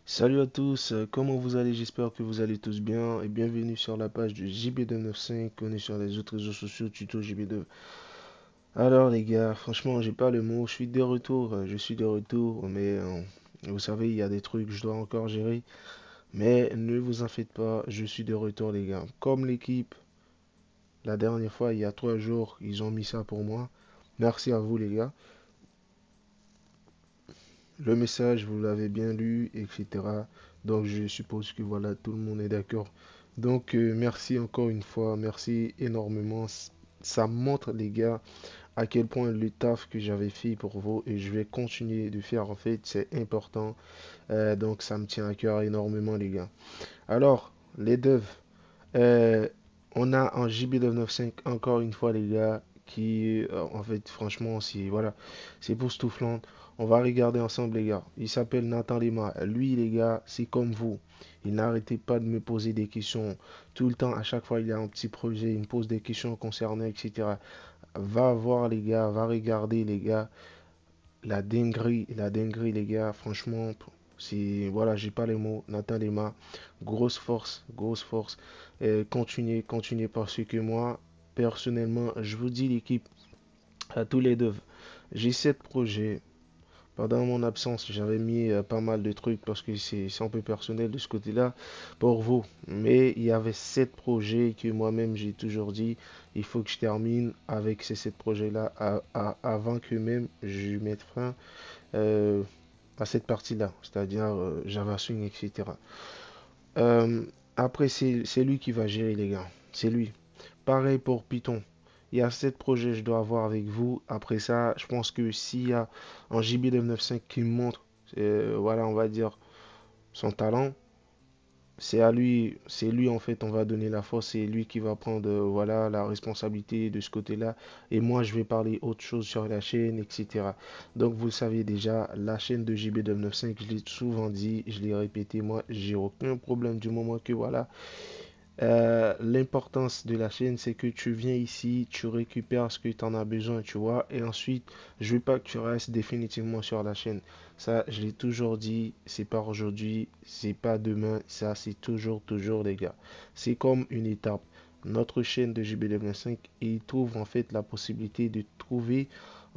Salut à tous, comment vous allez? J'espère que vous allez tous bien et bienvenue sur la page de JB295. On est sur les autres réseaux sociaux, tuto JB2. Alors les gars, franchement, j'ai pas le mot, je suis de retour, mais vous savez, il y a des trucs que je dois encore gérer. Mais ne vous en faites pas, je suis de retour les gars. Comme l'équipe, la dernière fois, il y a 3 jours, ils ont mis ça pour moi. Merci à vous les gars. Le message, vous l'avez bien lu, etc. Donc je suppose que voilà, tout le monde est d'accord. Donc merci encore une fois, merci énormément. Ça montre les gars à quel point le taf que j'avais fait pour vous et je vais continuer de faire en fait, c'est important. Donc ça me tient à cœur énormément les gars. Alors, les devs, euh, on a un JB995 encore une fois les gars qui en fait franchement c'est voilà c'est époustouflant. On va regarder ensemble les gars. Il s'appelle Nathan Lema. Lui les gars c'est comme vous. Il n'arrêtait pas de me poser des questions tout le temps. À chaque fois il y a un petit projet, il me pose des questions concernant etc. Va voir les gars, va regarder les gars. La dinguerie les gars. Franchement c'est voilà j'ai pas les mots. Nathan Lema, grosse force, grosse force. Continuez, continuez parce que moi, personnellement, je vous dis l'équipe, à tous les deux, j'ai 7 projets. Pendant mon absence, j'avais mis pas mal de trucs parce que c'est un peu personnel de ce côté-là pour vous. Mais il y avait 7 projets que moi-même j'ai toujours dit, il faut que je termine avec ces 7 projets-là avant que même je mette fin euh, à cette partie-là, c'est-à-dire Java Swing, etc. Euh, Après, c'est lui qui va gérer, les gars. C'est lui. Pareil pour Python. Il y a 7 projets que je dois avoir avec vous. Après ça, je pense que s'il y a un JB995 qui montre, voilà, on va dire, son talent, c'est lui en fait, on va donner la force, c'est lui qui va prendre, voilà, la responsabilité de ce côté-là. Et moi, je vais parler autre chose sur la chaîne, etc. Donc, vous le savez déjà, la chaîne de JB995, je l'ai souvent dit, je l'ai répété, moi, j'ai aucun problème du moment que, voilà, l'importance de la chaîne, c'est que tu viens ici, tu récupères ce que tu en as besoin, tu vois, et ensuite, je veux pas que tu restes définitivement sur la chaîne. Ça, je l'ai toujours dit, c'est pas aujourd'hui, c'est pas demain, ça, c'est toujours, toujours, les gars. C'est comme une étape. Notre chaîne de JB5, il trouve en fait la possibilité de trouver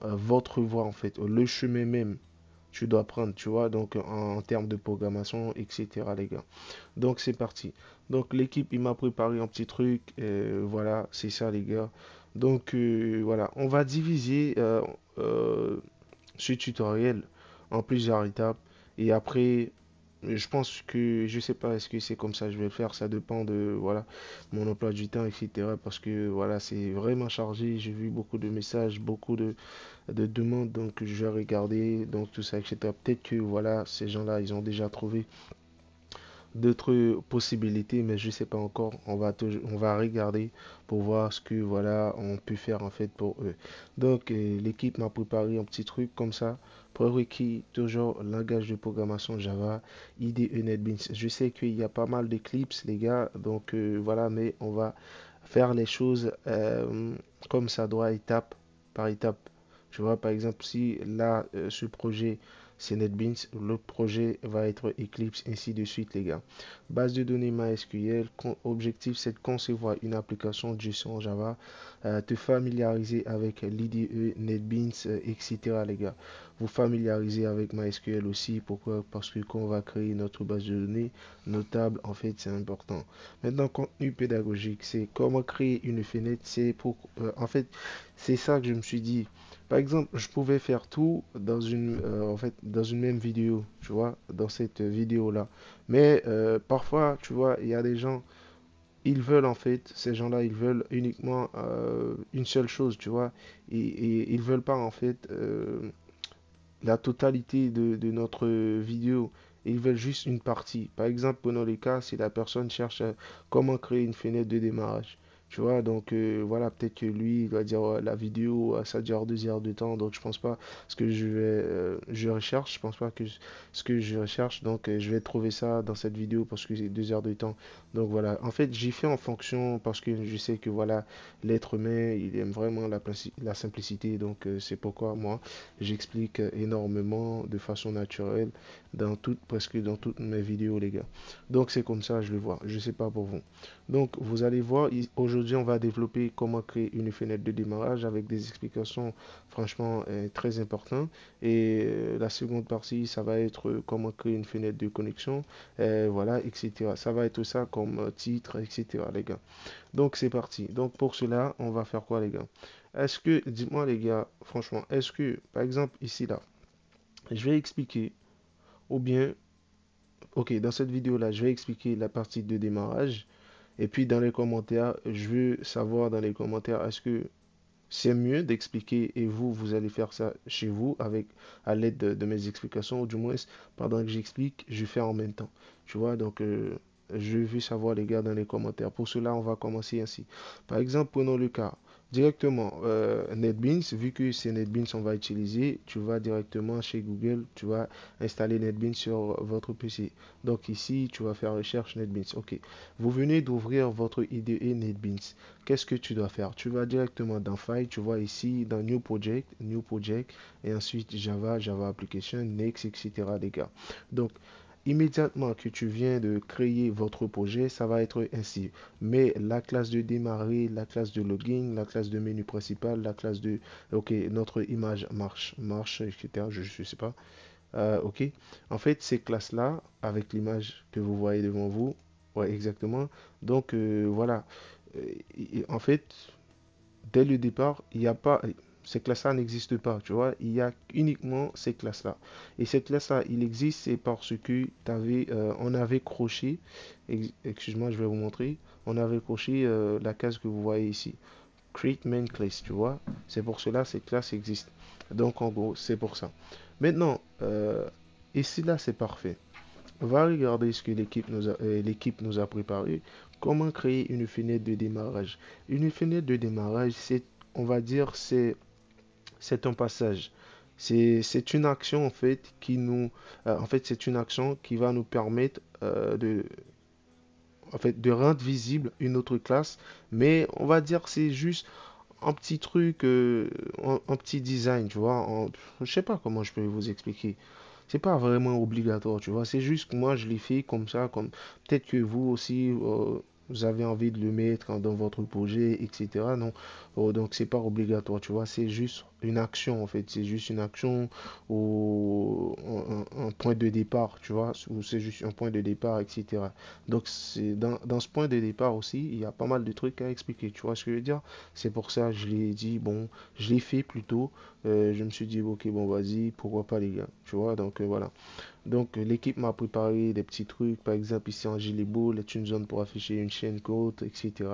votre voie, en fait, le chemin même tu dois prendre, tu vois, donc en termes de programmation, etc., les gars. Donc c'est parti. Donc l'équipe, il m'a préparé un petit truc. Voilà, c'est ça les gars. Donc voilà, on va diviser ce tutoriel en plusieurs étapes. Et après, je pense que, je sais pas, est-ce que c'est comme ça que je vais le faire. Ça dépend de, voilà, mon emploi du temps, etc. Parce que voilà, c'est vraiment chargé. J'ai vu beaucoup de messages, beaucoup de demandes. Donc je vais regarder, donc tout ça, etc. Peut-être que voilà, ces gens-là, ils ont déjà trouvé d'autres possibilités, mais je sais pas encore. On va regarder pour voir ce que voilà on peut faire en fait pour eux. Donc l'équipe m'a préparé un petit truc comme ça. Prérequis toujours langage de programmation Java, IDE NetBeans. Je sais qu'il y a pas mal d'éclipses les gars, donc voilà, mais on va faire les choses comme ça doit étape par étape. Tu vois, par exemple, si là, ce projet, c'est NetBeans, l'autre projet va être Eclipse, ainsi de suite, les gars. Base de données MySQL, objectif, c'est de concevoir une application de gestion en Java, te familiariser avec l'IDE, NetBeans, etc., les gars. Vous familiariser avec MySQL aussi, pourquoi? Parce que quand on va créer notre base de données, notable, en fait, c'est important. Maintenant, contenu pédagogique, c'est comment créer une fenêtre, c'est pour, en fait, c'est ça que je me suis dit. Par exemple, je pouvais faire tout dans en fait, dans une même vidéo, tu vois, dans cette vidéo-là. Mais parfois, tu vois, il y a des gens, ils veulent en fait, ces gens-là, ils veulent uniquement une seule chose, tu vois. Et ils veulent pas en fait la totalité de notre vidéo. Ils veulent juste une partie. Par exemple, prenons les cas, si la personne cherche comment créer une fenêtre de démarrage. Tu vois, donc voilà, peut-être que lui, il va dire la vidéo, ça dure 2 heures de temps, donc je pense pas ce que je recherche, je pense pas que ce que je recherche, donc je vais trouver ça dans cette vidéo parce que c'est 2 heures de temps. Donc voilà, en fait, j'ai fait en fonction parce que je sais que voilà, l'être humain, il aime vraiment la simplicité, donc c'est pourquoi moi, j'explique énormément de façon naturelle presque dans toutes mes vidéos, les gars. Donc c'est comme ça, je le vois. Je sais pas pour vous. Donc vous allez voir, aujourd'hui on va développer comment créer une fenêtre de démarrage avec des explications franchement très importantes. Et la seconde partie, ça va être comment créer une fenêtre de connexion, voilà, etc. Ça va être ça comme titre, etc. les gars. Donc c'est parti. Donc pour cela, on va faire quoi les gars? Est-ce que, dites-moi les gars, franchement, est-ce que, par exemple ici là, je vais expliquer, ou bien, ok, dans cette vidéo-là, je vais expliquer la partie de démarrage. Et puis dans les commentaires, je veux savoir dans les commentaires, est-ce que c'est mieux d'expliquer et vous allez faire ça chez vous avec à l'aide de mes explications, ou du moins pendant que j'explique, je fais en même temps. Tu vois, donc je veux savoir les gars dans les commentaires. Pour cela, on va commencer ainsi. Par exemple, prenons le cas directement NetBeans, vu que c'est NetBeans on va utiliser, tu vas directement chez Google, tu vas installer NetBeans sur votre PC. Donc ici, tu vas faire recherche NetBeans. Ok, vous venez d'ouvrir votre IDE NetBeans. Qu'est-ce que tu dois faire? Tu vas directement dans File, tu vois ici dans New Project, et ensuite Java, Java Application, Next, etc. les gars. Donc, immédiatement que tu viens de créer votre projet, ça va être ainsi. Mais la classe de démarrer, la classe de login, la classe de menu principal, la classe de, ok, notre image marche, etc. Je sais pas. Ok. En fait, ces classes-là, avec l'image que vous voyez devant vous, ouais, exactement. Donc, voilà. En fait, dès le départ, il n'y a pas, ces classes-là n'existent pas, tu vois. Il y a uniquement ces classes-là. Et ces classes-là, il existe, c'est parce que on avait croché, excuse-moi, je vais vous montrer, on avait croché la case que vous voyez ici. Create main class, tu vois. C'est pour cela ces classes existent. Donc, en gros, c'est pour ça. Maintenant, ici, là, c'est parfait. On va regarder ce que l'équipe nous a préparé. Comment créer une fenêtre de démarrage? Une fenêtre de démarrage, on va dire, c'est un passage. C'est une action en fait en fait, c'est une action qui va nous permettre en fait, de rendre visible une autre classe. Mais on va dire c'est juste un petit truc, un petit design, tu vois. Je sais pas comment je peux vous expliquer. C'est pas vraiment obligatoire, tu vois. C'est juste que moi, je l'ai fait comme ça, comme peut-être que vous aussi, vous avez envie de le mettre dans votre projet, etc. Non, donc c'est pas obligatoire, tu vois. C'est juste une action, en fait. C'est juste une action ou un point de départ, tu vois. Ou c'est juste un point de départ, etc. Donc c'est dans ce point de départ aussi, il y a pas mal de trucs à expliquer, tu vois ce que je veux dire? C'est pour ça, je l'ai dit, bon, je l'ai fait plutôt. Je me suis dit, ok, bon, vas-y, pourquoi pas les gars, tu vois, donc voilà. Donc l'équipe m'a préparé des petits trucs, par exemple ici en Gilet Ball est une zone pour afficher une chaîne code, etc.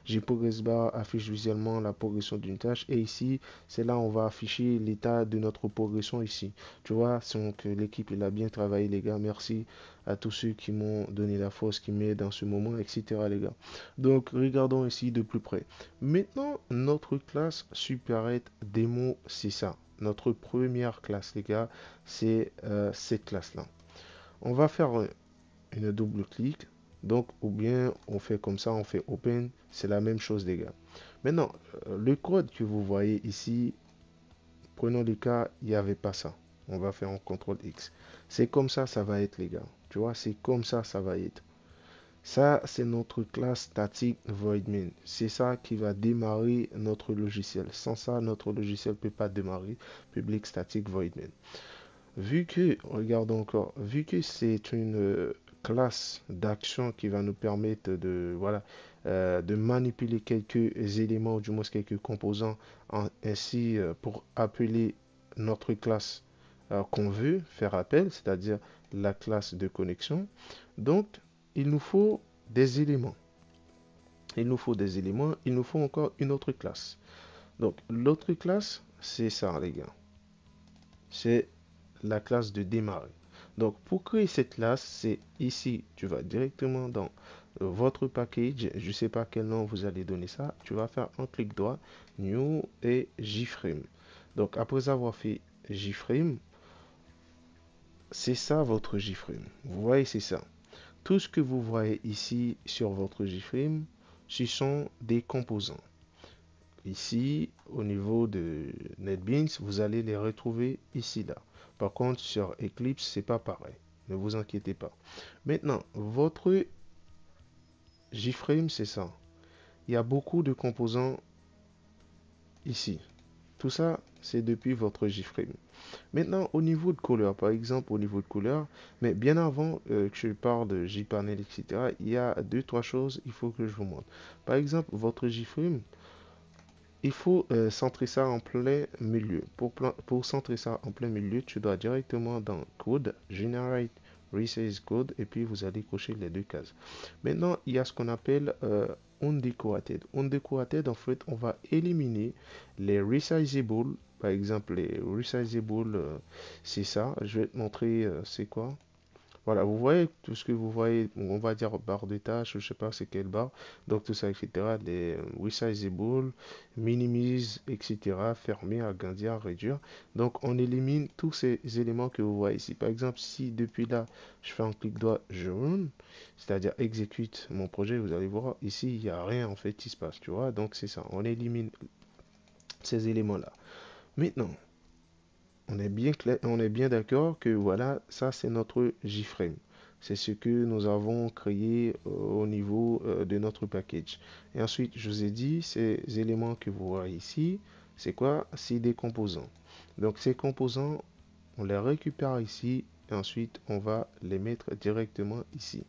J'ai Progress Bar affiche visuellement la progression d'une tâche, et ici, c'est là où on va afficher l'état de notre progression ici. Tu vois, donc l'équipe, il a bien travaillé les gars, merci à tous ceux qui m'ont donné la force, qui m'aident dans ce moment, etc. les gars. Donc regardons ici de plus près. Maintenant, notre classe SuperEd Demo, c'est ça. Notre première classe, les gars, c'est cette classe-là. On va faire une double-clic. Donc, ou bien on fait comme ça, on fait Open. C'est la même chose, les gars. Maintenant, le code que vous voyez ici, prenons le cas, il n'y avait pas ça. On va faire un CTRL X. C'est comme ça va être, les gars. Tu vois, c'est comme ça va être. Ça, c'est notre classe statique voidMain. C'est ça qui va démarrer notre logiciel. Sans ça, notre logiciel ne peut pas démarrer. Public static voidMain. Vu que, regardons encore, vu que c'est une classe d'action qui va nous permettre voilà, de manipuler quelques éléments, ou du moins quelques composants, ainsi pour appeler notre classe qu'on veut faire appel, c'est-à-dire la classe de connexion. Donc, il nous faut des éléments. Il nous faut des éléments, il nous faut encore une autre classe. Donc, l'autre classe, c'est ça, les gars. C'est la classe de démarrer. Donc, pour créer cette classe, c'est ici, tu vas directement dans votre package. Je ne sais pas quel nom vous allez donner ça. Tu vas faire un clic droit, New et JFrame. Donc, après avoir fait JFrame, c'est ça votre JFrame. Vous voyez, c'est ça. Tout ce que vous voyez ici sur votre JFrame, ce sont des composants. Ici, au niveau de NetBeans, vous allez les retrouver ici, là. Par contre, sur Eclipse, c'est pas pareil. Ne vous inquiétez pas. Maintenant, votre JFrame, c'est ça. Il y a beaucoup de composants ici. Tout ça, c'est depuis votre JFrame. Maintenant, au niveau de couleur, par exemple, au niveau de couleur, mais bien avant que je parle de JPanel, etc., il y a deux, trois choses, il faut que je vous montre. Par exemple, votre JFrame, il faut centrer ça en plein milieu. Pour centrer ça en plein milieu, tu dois directement dans Code, Generate Resize Code, et puis vous allez cocher les deux cases. Maintenant, il y a ce qu'on appelle Undecorated. Undecorated, en fait, on va éliminer les Resizable. Par exemple, les Resizable, c'est ça. Je vais te montrer c'est quoi. Voilà, vous voyez tout ce que vous voyez, on va dire barre de tâches, je sais pas c'est quelle barre, donc tout ça, etc. Les resizable, minimise, etc. Fermer, agrandir, réduire. Donc on élimine tous ces éléments que vous voyez ici. Par exemple, si depuis là, je fais un clic droit, je run, c'est-à-dire exécute mon projet, vous allez voir, ici, il n'y a rien en fait qui se passe, tu vois. Donc c'est ça, on élimine ces éléments-là. Maintenant, on est bien clair, on est bien d'accord que voilà, ça c'est notre JFrame. C'est ce que nous avons créé au niveau de notre package. Et ensuite, je vous ai dit, ces éléments que vous voyez ici, c'est quoi? C'est des composants. Donc ces composants, on les récupère ici et ensuite on va les mettre directement ici.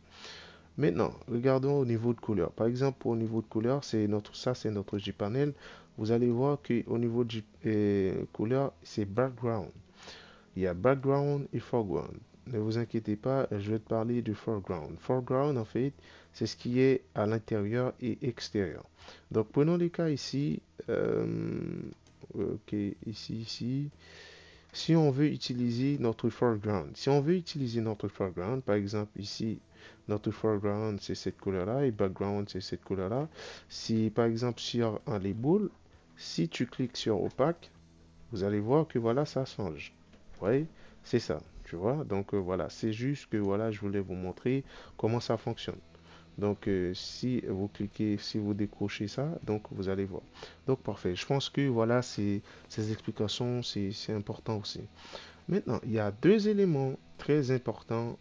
Maintenant, regardons au niveau de couleur. Par exemple, au niveau de couleur, ça c'est notre JPanel. Vous allez voir qu'au niveau de couleur, c'est background. Il y a background et foreground. Ne vous inquiétez pas, je vais te parler du foreground. Foreground, en fait, c'est ce qui est à l'intérieur et extérieur. Donc, prenons les cas ici. Ok, ici. Si on veut utiliser notre foreground, par exemple, ici, notre foreground, c'est cette couleur-là, et background, c'est cette couleur-là. Si, par exemple, sur un label, si tu cliques sur opaque, vous allez voir que voilà, ça change. Vous voyez, c'est ça, tu vois. Donc voilà, c'est juste que voilà, je voulais vous montrer comment ça fonctionne. Donc si vous cliquez, si vous décrochez ça, donc vous allez voir. Donc parfait. Je pense que voilà, ces explications, c'est important aussi. Maintenant, il y a deux éléments très importants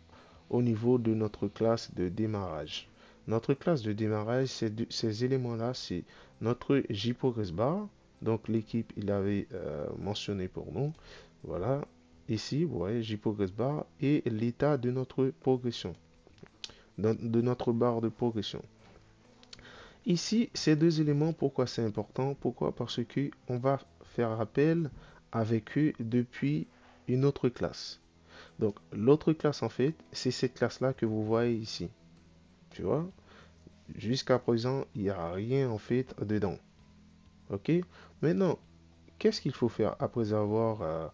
au niveau de notre classe de démarrage. Notre classe de démarrage, ces éléments-là, c'est notre JProgressBar. Donc l'équipe, il avait mentionné pour nous. Voilà, ici, vous voyez, JProgressBar et l'état de notre progression, de notre barre de progression. Ici, ces deux éléments, pourquoi c'est important? Pourquoi? Parce que on va faire appel avec eux depuis une autre classe. Donc, l'autre classe, en fait, c'est cette classe-là que vous voyez ici. Tu vois? Jusqu'à présent, il n'y a rien, en fait, dedans. OK? Maintenant, qu'est-ce qu'il faut faire après avoir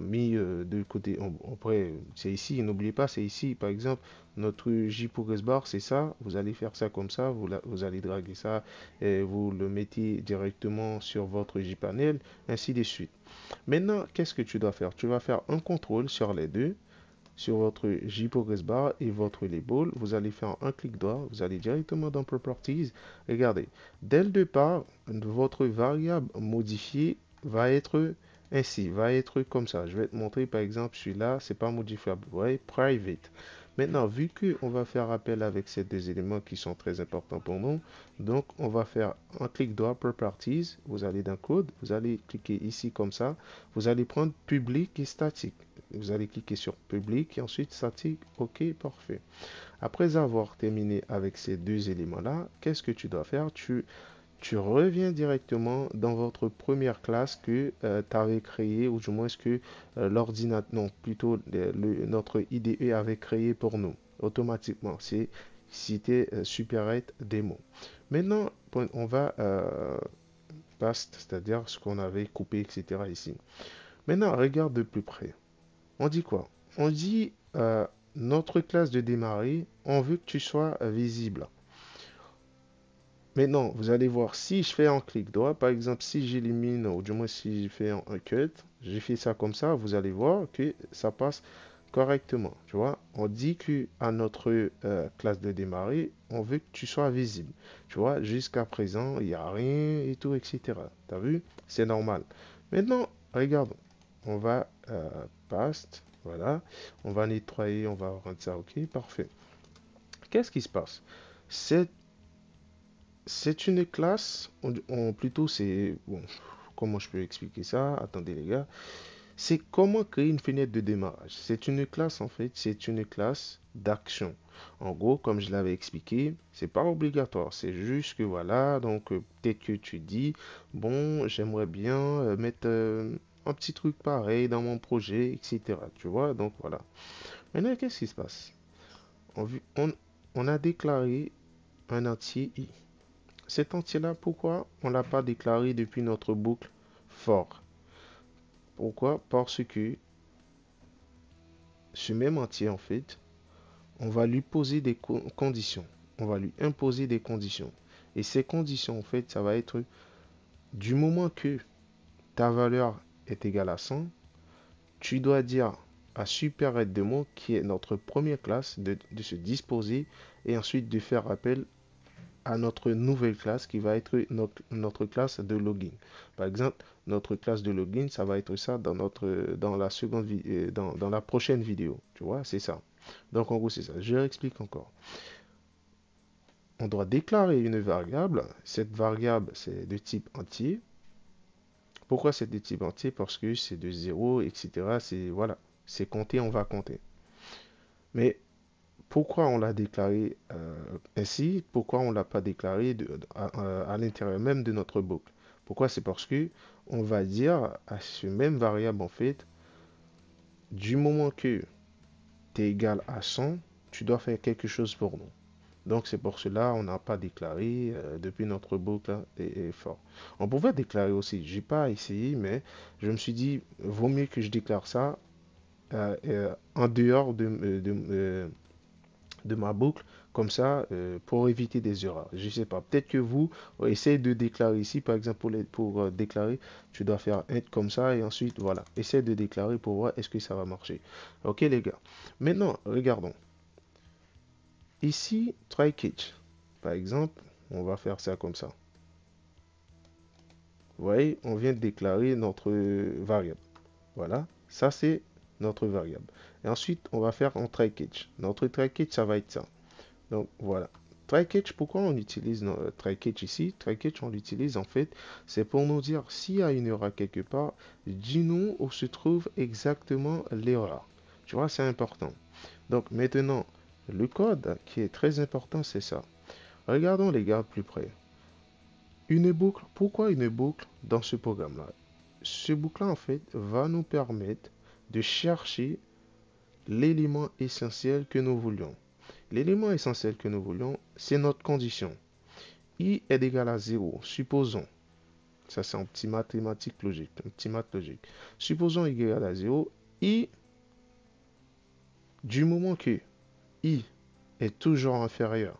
mis de côté? Après, c'est ici, n'oubliez pas, c'est ici. Par exemple, notre JProgressBar, c'est ça. Vous allez faire ça comme ça. Vous allez draguer ça et vous le mettez directement sur votre JPanel, ainsi de suite. Maintenant, qu'est-ce que tu dois faire? Tu vas faire un contrôle sur les deux, sur votre JProgressBar et votre label. Vous allez faire un clic droit, vous allez directement dans Properties. Regardez, dès le départ, votre variable modifiée va être ainsi, va être comme ça. Je vais te montrer par exemple celui-là, c'est pas modifiable, vous voyez, private. Maintenant, vu qu'on va faire appel avec ces deux éléments qui sont très importants pour nous, donc on va faire un clic droit Properties, vous allez dans Code, vous allez cliquer ici comme ça, vous allez prendre public et statique. Vous allez cliquer sur public et ensuite statique, ok, parfait. Après avoir terminé avec ces deux éléments-là, qu'est-ce que tu dois faire? Tu reviens directement dans votre première classe que tu avais créée, ou du moins ce que l'ordinateur, non, plutôt notre IDE avait créé pour nous, automatiquement. C'était SuperEdge Demo. Maintenant, on va past, c'est-à-dire ce qu'on avait coupé, etc. ici. Maintenant, regarde de plus près. On dit quoi? on dit notre classe de démarrer, on veut que tu sois visible. Maintenant, vous allez voir, si je fais un clic droit, par exemple, si j'élimine, ou du moins si je fais un cut, j'ai fait ça comme ça, vous allez voir que ça passe correctement. Tu vois, on dit que à notre classe de démarrer, on veut que tu sois visible. Tu vois, jusqu'à présent, il n'y a rien et tout, etc. T'as vu? C'est normal. Maintenant, regarde, on va past, voilà, on va nettoyer, on va rendre ça ok, parfait. Qu'est-ce qui se passe? Cette C'est une classe, plutôt c'est, bon, comment je peux expliquer ça? Attendez les gars, c'est comment créer une fenêtre de démarrage. C'est une classe en fait, c'est une classe d'action. En gros, comme je l'avais expliqué, c'est pas obligatoire, c'est juste que voilà, donc peut-être que tu dis, bon, j'aimerais bien mettre un petit truc pareil dans mon projet, etc. Tu vois, donc voilà. Maintenant, qu'est-ce qui se passe? On, on a déclaré un entier i. Cet entier-là, pourquoi on ne l'a pas déclaré depuis notre boucle for? Pourquoi? Parce que ce même entier, en fait, on va lui poser des conditions. On va lui imposer des conditions. Et ces conditions, en fait, ça va être du moment que ta valeur est égale à 100, tu dois dire à super de mots, qui est notre première classe, de se disposer et ensuite de faire appel à notre nouvelle classe qui va être notre classe de login. Par exemple, notre classe de login, ça va être ça dans la seconde dans la prochaine vidéo. Tu vois, c'est ça. Donc en gros, c'est ça. Je réexplique encore. On doit déclarer une variable. Cette variable, c'est de type entier. Pourquoi c'est de type entier? Parce que c'est de 0, etc. C'est voilà, c'est compter, on va compter. Mais pourquoi on l'a déclaré ainsi? Pourquoi on ne l'a pas déclaré à l'intérieur même de notre boucle? Pourquoi? C'est parce que on va dire à ce même variable en fait, du moment que tu es égal à 100, tu dois faire quelque chose pour nous. Donc c'est pour cela on n'a pas déclaré depuis notre boucle est fort. On pouvait déclarer aussi, j'ai pas essayé, mais je me suis dit, vaut mieux que je déclare ça en dehors de ma boucle, comme ça, pour éviter des erreurs. Je sais pas, peut-être que vous essayez de déclarer ici, par exemple, pour déclarer, tu dois faire un comme ça, et ensuite, voilà, essaie de déclarer pour voir est-ce que ça va marcher. Ok, les gars. Maintenant, regardons. Ici, try catch. Par exemple, on va faire ça comme ça. Vous voyez, on vient de déclarer notre variable. Voilà, ça c'est notre variable. Et ensuite, on va faire un try catch. Notre try catch, ça va être ça. Donc voilà. Try catch, pourquoi on utilise try catch ici? Try catch, on l'utilise en fait, c'est pour nous dire s'il y a une erreur quelque part, dis-nous où se trouve exactement l'erreur. Tu vois, c'est important. Donc maintenant, le code qui est très important, c'est ça. Regardons les gars plus près. Une boucle, pourquoi une boucle dans ce programme-là? Ce boucle-là, en fait, va nous permettre de chercher l'élément essentiel que nous voulions. L'élément essentiel que nous voulions, c'est notre condition. I est égal à 0. Supposons, ça c'est un petit mathématique logique, un petit math logique. Supposons I égale à 0. I, du moment que I est toujours inférieur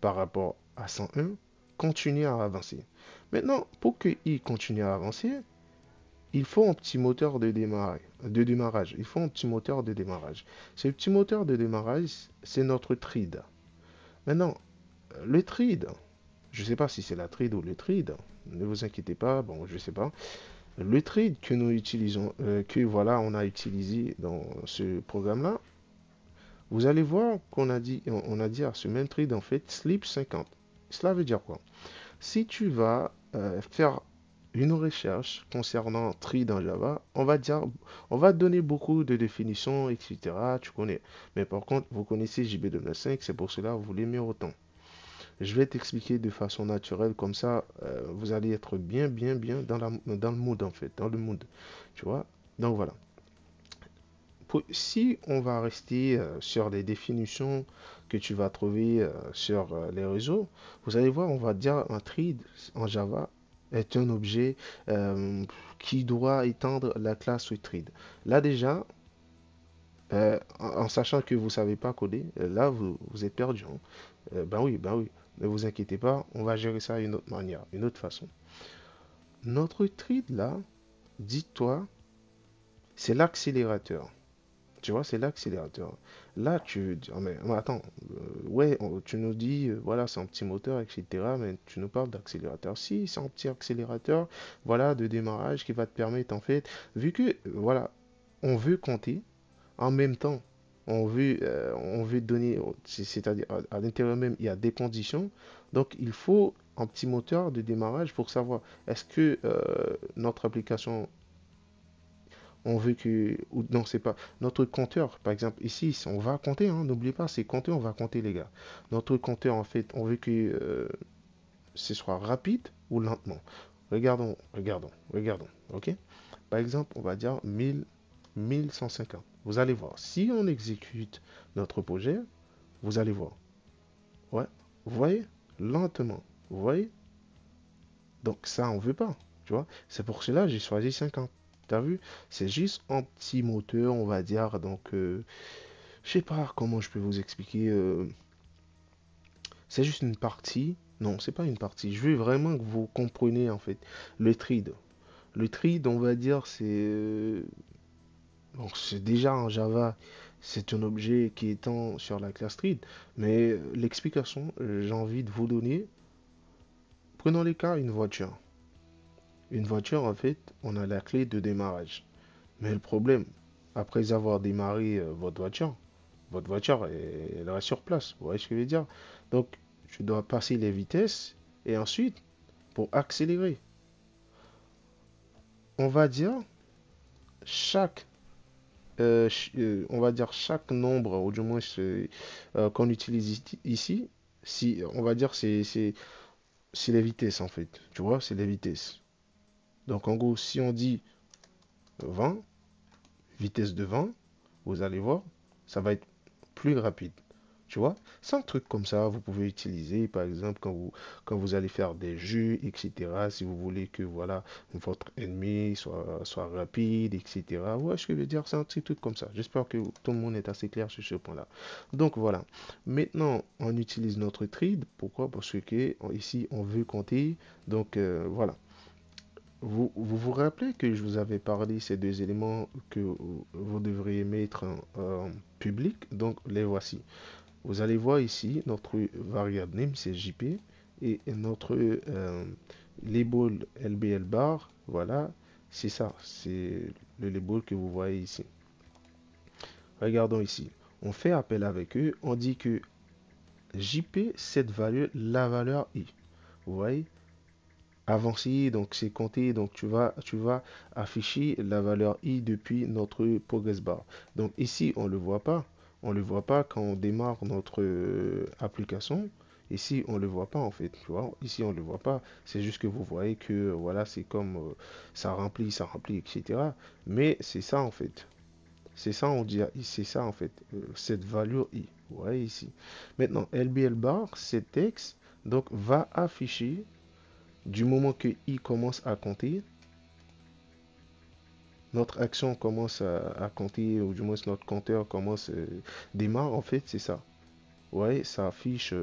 par rapport à 101, continue à avancer. Maintenant, pour que I continue à avancer, il faut un petit moteur de démarrage. Il faut un petit moteur de démarrage. Ce petit moteur de démarrage, c'est notre trade. Maintenant, le trade, je ne sais pas si c'est la trade ou le trade, ne vous inquiétez pas, bon, je ne sais pas. Le trade que nous utilisons, que voilà, on a utilisé dans ce programme-là, vous allez voir on a dit à ce même trade en fait, sleep 50. Cela veut dire quoi? Si tu vas faire une recherche concernant trade en Java, on va te donner beaucoup de définitions, etc. Tu connais. Mais par contre, vous connaissez JB2005, c'est pour cela que vous l'aimez autant. Je vais t'expliquer de façon naturelle, comme ça, vous allez être bien, bien, bien dans le mood en fait, dans le mood. Tu vois? Donc voilà. Si on va rester sur les définitions que tu vas trouver sur les réseaux, vous allez voir, on va dire un trade en Java est un objet qui doit étendre la classe trade. Là déjà, en sachant que vous ne savez pas coder, là, vous êtes perdu, hein. Ben oui, ben oui. Ne vous inquiétez pas, on va gérer ça d'une autre manière, une autre façon. Notre trade là, dis-toi, c'est l'accélérateur. Tu vois, c'est l'accélérateur. Là, tu dis, ah, mais attends, ouais, tu nous dis, voilà, c'est un petit moteur, etc. Mais tu nous parles d'accélérateur. Si, c'est un petit accélérateur, voilà, de démarrage qui va te permettre, en fait, vu que, voilà, on veut compter, en même temps, on veut donner, c'est-à-dire à l'intérieur même, il y a des conditions. Donc, il faut un petit moteur de démarrage pour savoir est-ce que notre application, on veut que, ou non, c'est pas, notre compteur, par exemple, ici, on va compter, hein, n'oubliez pas, c'est compter, on va compter, les gars. Notre compteur, en fait, on veut que ce soit rapide ou lentement. Regardons, ok? Par exemple, on va dire 1000, 1150. Vous allez voir, si on exécute notre projet, vous allez voir. Ouais, vous voyez? Lentement. Vous voyez? Donc ça, on veut pas. Tu vois? C'est pour cela que j'ai choisi 50. T'as vu? C'est juste un petit moteur, on va dire. Donc, je sais pas comment je peux vous expliquer. C'est juste une partie. Non, c'est pas une partie. Je veux vraiment que vous compreniez en fait le trade. Le trade, on va dire, c'est déjà en Java, c'est un objet qui étend sur la classe trade. Mais l'explication, j'ai envie de vous donner. Prenons les cas, une voiture. Une voiture, en fait, on a la clé de démarrage. Mais le problème, après avoir démarré votre voiture, elle reste sur place. Vous voyez ce que je veux dire? Donc, je dois passer les vitesses et ensuite, pour accélérer, on va dire chaque, on va dire chaque nombre, ou du moins qu'on utilise ici, si, on va dire c'est les vitesses en fait. Tu vois, c'est les vitesses. Donc, en gros, si on dit 20, vitesse de 20, vous allez voir, ça va être plus rapide. Tu vois, c'est un truc comme ça, vous pouvez utiliser, par exemple, quand vous allez faire des jeux, etc. Si vous voulez que, voilà, votre ennemi soit rapide, etc. Ouais, ce que je veux dire, c'est un petit truc comme ça. J'espère que tout le monde est assez clair sur ce point-là. Donc, voilà. Maintenant, on utilise notre trade. Pourquoi? Parce que ici, on veut compter. Donc, voilà. Vous rappelez que je vous avais parlé ces deux éléments que vous devriez mettre en public. Donc, les voici. Vous allez voir ici, notre variable name, c'est JP, et notre label LBL bar, voilà, c'est ça, c'est le label que vous voyez ici. Regardons ici, on fait appel avec eux, on dit que JP, cette valeur, la valeur I. Vous voyez, avancé, donc c'est compté, donc tu vas afficher la valeur I depuis notre progress bar. Donc ici, on le voit pas. On le voit pas quand on démarre notre application. Ici, on le voit pas en fait, tu vois. Ici, on le voit pas. C'est juste que vous voyez que voilà, c'est comme ça remplit, etc. Mais c'est ça en fait. C'est ça, on dit, c'est ça en fait, cette valeur I. Vous voyez ici. Maintenant, LBL bar, cet texte, donc va afficher du moment que I commence à compter, notre action commence à compter, ou du moins notre compteur commence, démarre, en fait, c'est ça. Vous voyez, ça affiche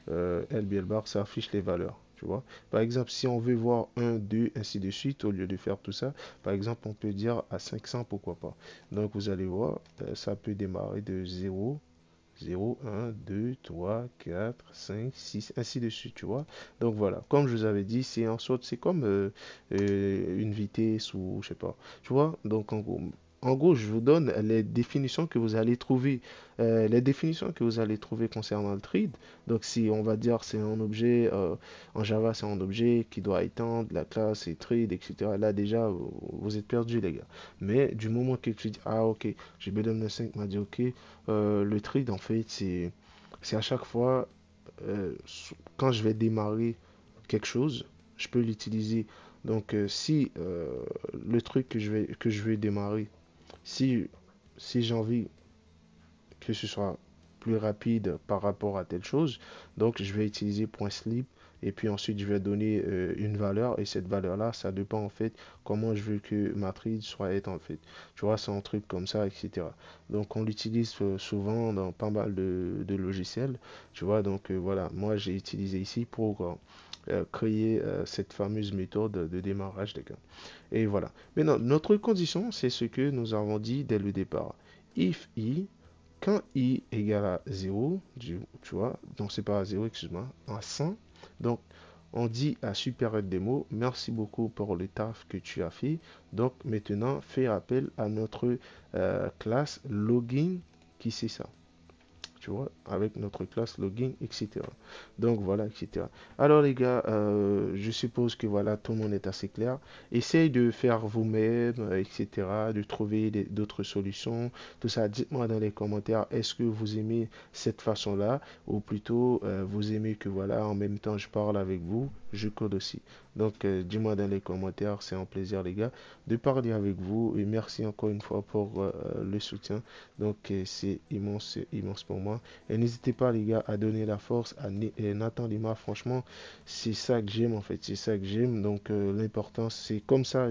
LBL bar, ça affiche les valeurs. Tu vois? Par exemple, si on veut voir un 2 ainsi de suite, au lieu de faire tout ça, par exemple, on peut dire à 500, pourquoi pas. Donc, vous allez voir, ça peut démarrer de 0, 0, 1, 2, 3, 4, 5, 6, ainsi de suite, tu vois. Donc voilà, comme je vous avais dit, c'est en sorte, c'est comme une vitesse ou je sais pas, tu vois. Donc en gros, je vous donne les définitions que vous allez trouver, les définitions que vous allez trouver concernant le trade. Donc si on va dire c'est un objet, en Java c'est un objet qui doit étendre la classe et trade, etc. Là déjà, vous êtes perdus les gars. Mais du moment que tu dis, ah ok, j'ai BW5 m'a dit ok, le trade, en fait, c'est à chaque fois, quand je vais démarrer quelque chose, je peux l'utiliser. Donc, si le truc que je vais démarrer, si, si j'ai envie que ce soit plus rapide par rapport à telle chose, donc je vais utiliser .slip et puis ensuite je vais donner une valeur, et cette valeur-là, ça dépend en fait comment je veux que ma trade soit être en fait. Tu vois, c'est un truc comme ça, etc. Donc on l'utilise souvent dans pas mal de logiciels, tu vois. Donc voilà, moi j'ai utilisé ici pour créer cette fameuse méthode de démarrage, les gars. Et voilà. Maintenant, notre condition, c'est ce que nous avons dit dès le départ. If i, quand i égale à 0, tu vois, donc c'est pas à 0, excuse-moi, à 100, donc on dit à SuperHeadDemo, merci beaucoup pour le taf que tu as fait. Donc maintenant, fais appel à notre classe login qui c'est ça, tu vois, avec notre classe login, etc. Donc voilà, etc. Alors les gars, je suppose que voilà, tout le monde est assez clair. Essayez de faire vous-même, etc., de trouver d'autres solutions, tout ça. Dites-moi dans les commentaires, est-ce que vous aimez cette façon-là, ou plutôt vous aimez que voilà, en même temps je parle avec vous, je code aussi. Donc dis-moi dans les commentaires, c'est un plaisir les gars de parler avec vous, et merci encore une fois pour le soutien. Donc c'est immense, immense pour moi. Et n'hésitez pas les gars à donner la force à Nathan Lima. Franchement, c'est ça que j'aime en fait. C'est ça que j'aime. Donc l'important, c'est comme ça.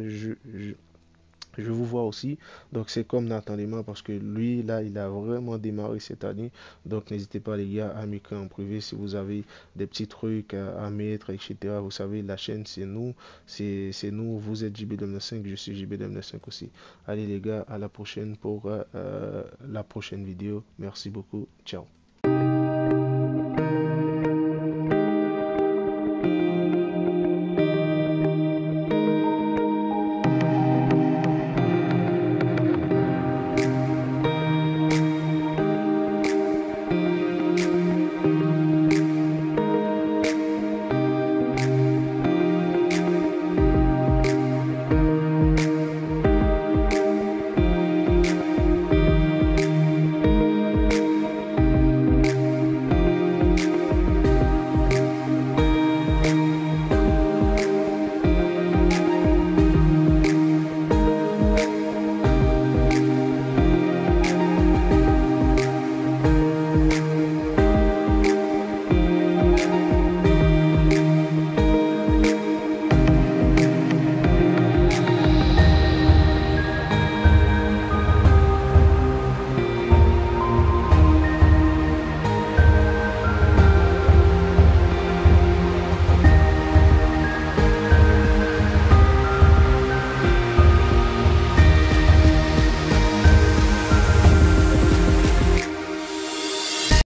Je vous vois aussi. Donc c'est comme Nathan Lima parce que lui, là, il a vraiment démarré cette année. Donc n'hésitez pas les gars à m'écrire en privé si vous avez des petits trucs à mettre, etc. Vous savez, la chaîne, c'est nous. C'est nous. Vous êtes JB295, je suis JB295 aussi. Allez les gars, à la prochaine pour la prochaine vidéo. Merci beaucoup. Ciao.